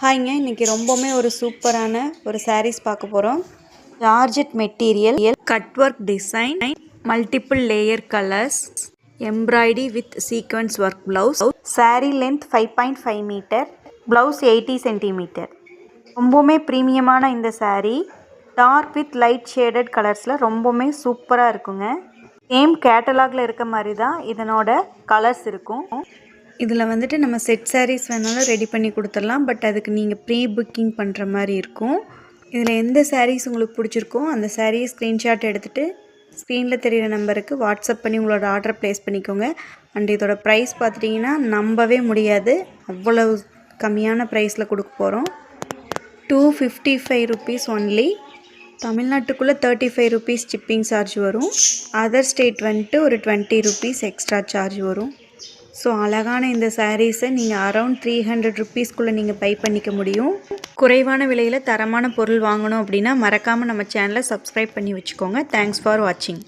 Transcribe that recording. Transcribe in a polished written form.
ஹாய்ங்க, இன்றைக்கி ரொம்பவுமே ஒரு சூப்பரான ஒரு சாரீஸ் பார்க்க போகிறோம். Georgette material, cut work design, multiple layer colours, embroidery with sequins work blouse. Saree length 5.5 metre, blouse 80 centimetre. ரொம்பவுமே ப்ரீமியமான இந்த saree dark with light shaded கலர்ஸில் ரொம்பவுமே சூப்பராக இருக்குங்க. சேம் கேட்டலாகில் இருக்க மாதிரி தான் இதனோட கலர்ஸ் இருக்கும். இதில் வந்துட்டு நம்ம செட் சாரீஸ் வேணாலும் ரெடி பண்ணி கொடுத்துடலாம். பட் அதுக்கு நீங்கள் ப்ரீ புக்கிங் பண்ணுற மாதிரி இருக்கும். இதில் எந்த சாரீஸ் உங்களுக்கு பிடிச்சிருக்கோ அந்த சாரியை ஸ்க்ரீன்ஷாட் எடுத்துகிட்டு ஸ்க்ரீனில் தெரிகிற நம்பருக்கு வாட்ஸ்அப் பண்ணி உங்களோட ஆர்டரை ப்ளேஸ் பண்ணிக்கோங்க. அண்ட் இதோட ப்ரைஸ் பார்த்துட்டிங்கன்னா நம்பவே முடியாது, அவ்வளவு கம்மியான ப்ரைஸில் கொடுக்க போகிறோம். 255 ருபீஸ் ஒன்லி. தமிழ்நாட்டுக்குள்ளே 35 ருபீஸ் ஷிப்பிங் சார்ஜ் வரும். அதர் ஸ்டேட் வந்துட்டு ஒரு 20 ருபீஸ் எக்ஸ்ட்ரா சார்ஜ் வரும். ஸோ அழகான இந்த சாரீஸை நீங்கள் அரௌண்ட் 300 ருபீஸ்க்குள்ளே நீங்கள் பை பண்ணிக்க முடியும். குறைவான விலையில் தரமான பொருள் வாங்கணும் அப்படின்னா மறக்காமல் நம்ம சேனலை சப்ஸ்கிரைப் பண்ணி வச்சுக்கோங்க. தேங்க்ஸ் ஃபார் வாட்சிங்.